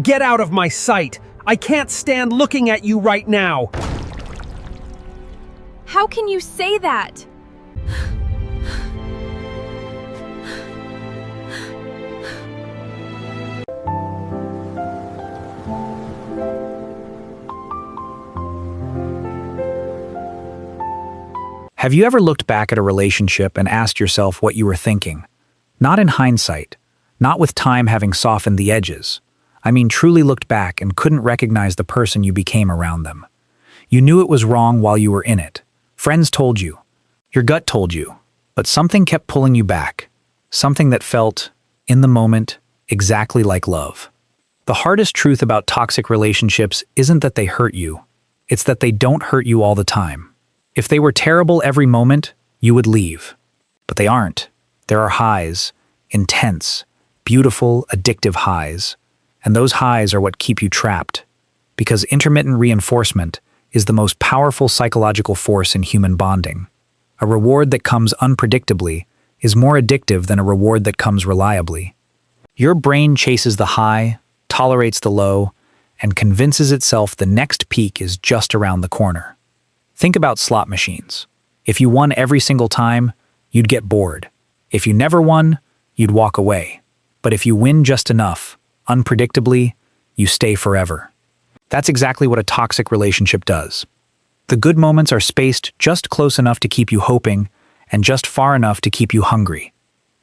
Get out of my sight! I can't stand looking at you right now! How can you say that? Have you ever looked back at a relationship and asked yourself what you were thinking? Not in hindsight, not with time having softened the edges. I mean, truly looked back and couldn't recognize the person you became around them. You knew it was wrong while you were in it. Friends told you. Your gut told you. But something kept pulling you back. Something that felt, in the moment, exactly like love. The hardest truth about toxic relationships isn't that they hurt you. It's that they don't hurt you all the time. If they were terrible every moment, you would leave. But they aren't. There are highs, intense, beautiful, addictive highs. And those highs are what keep you trapped. Because intermittent reinforcement is the most powerful psychological force in human bonding. A reward that comes unpredictably is more addictive than a reward that comes reliably. Your brain chases the high, tolerates the low, and convinces itself the next peak is just around the corner. Think about slot machines. If you won every single time, you'd get bored. If you never won, you'd walk away. But if you win just enough, unpredictably, you stay forever. That's exactly what a toxic relationship does. The good moments are spaced just close enough to keep you hoping and just far enough to keep you hungry.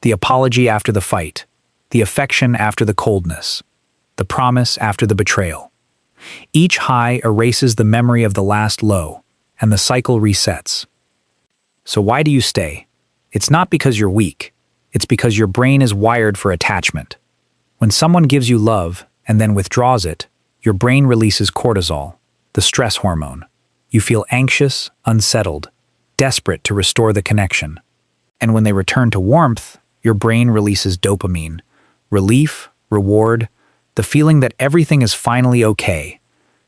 The apology after the fight, the affection after the coldness, the promise after the betrayal. Each high erases the memory of the last low, and the cycle resets. So why do you stay? It's not because you're weak. It's because your brain is wired for attachment. When someone gives you love and then withdraws it, your brain releases cortisol, the stress hormone. You feel anxious, unsettled, desperate to restore the connection. And when they return to warmth, your brain releases dopamine, relief, reward, the feeling that everything is finally okay.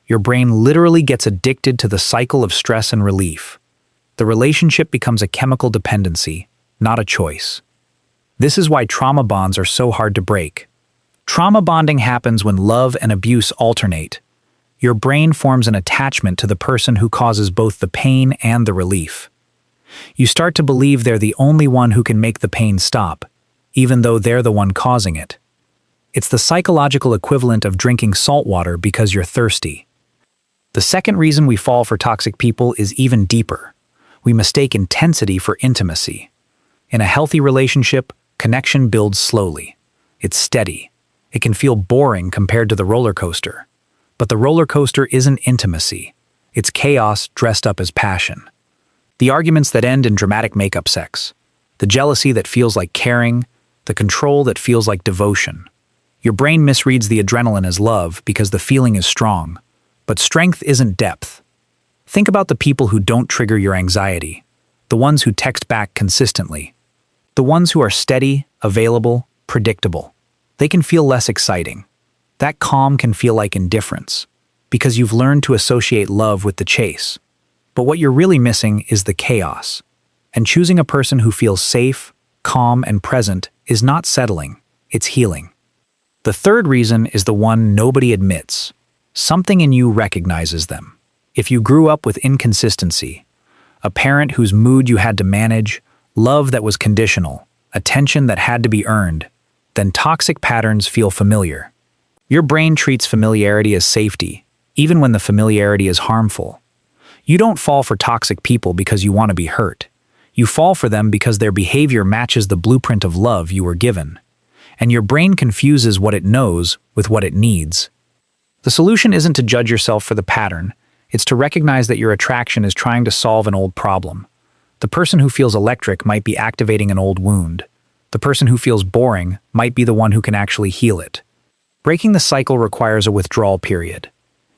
Your brain literally gets addicted to the cycle of stress and relief. The relationship becomes a chemical dependency, not a choice. This is why trauma bonds are so hard to break. Trauma bonding happens when love and abuse alternate. Your brain forms an attachment to the person who causes both the pain and the relief. You start to believe they're the only one who can make the pain stop, even though they're the one causing it. It's the psychological equivalent of drinking salt water because you're thirsty. The second reason we fall for toxic people is even deeper. We mistake intensity for intimacy. In a healthy relationship, connection builds slowly. It's steady. It can feel boring compared to the roller coaster. But the roller coaster isn't intimacy. It's chaos dressed up as passion. The arguments that end in dramatic makeup sex. The jealousy that feels like caring. The control that feels like devotion. Your brain misreads the adrenaline as love because the feeling is strong. But strength isn't depth. Think about the people who don't trigger your anxiety. The ones who text back consistently. The ones who are steady, available, predictable. They can feel less exciting. That calm can feel like indifference, because you've learned to associate love with the chase. But what you're really missing is the chaos. And choosing a person who feels safe, calm, and present is not settling, it's healing. The third reason is the one nobody admits. Something in you recognizes them. If you grew up with inconsistency, a parent whose mood you had to manage, love that was conditional, attention that had to be earned, then toxic patterns feel familiar. Your brain treats familiarity as safety, even when the familiarity is harmful. You don't fall for toxic people because you want to be hurt. You fall for them because their behavior matches the blueprint of love you were given. And your brain confuses what it knows with what it needs. The solution isn't to judge yourself for the pattern. It's to recognize that your attraction is trying to solve an old problem. The person who feels electric might be activating an old wound. The person who feels boring might be the one who can actually heal it. Breaking the cycle requires a withdrawal period.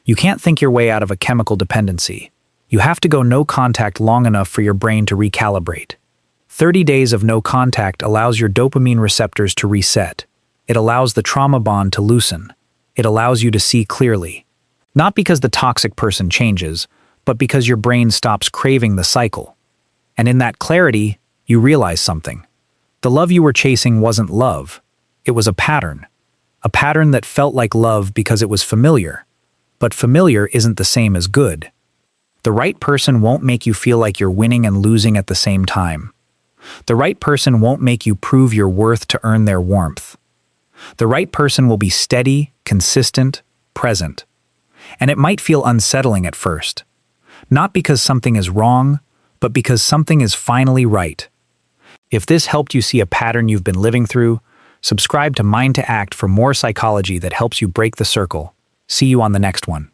You can't think your way out of a chemical dependency. You have to go no contact long enough for your brain to recalibrate. 30 days of no contact allows your dopamine receptors to reset. It allows the trauma bond to loosen. It allows you to see clearly. Not because the toxic person changes, but because your brain stops craving the cycle. And in that clarity, you realize something. The love you were chasing wasn't love. It was a pattern. A pattern that felt like love because it was familiar. But familiar isn't the same as good. The right person won't make you feel like you're winning and losing at the same time. The right person won't make you prove your worth to earn their warmth. The right person will be steady, consistent, present. And it might feel unsettling at first. Not because something is wrong, but because something is finally right. If this helped you see a pattern you've been living through, subscribe to MindToAct for more psychology that helps you break the circle. See you on the next one.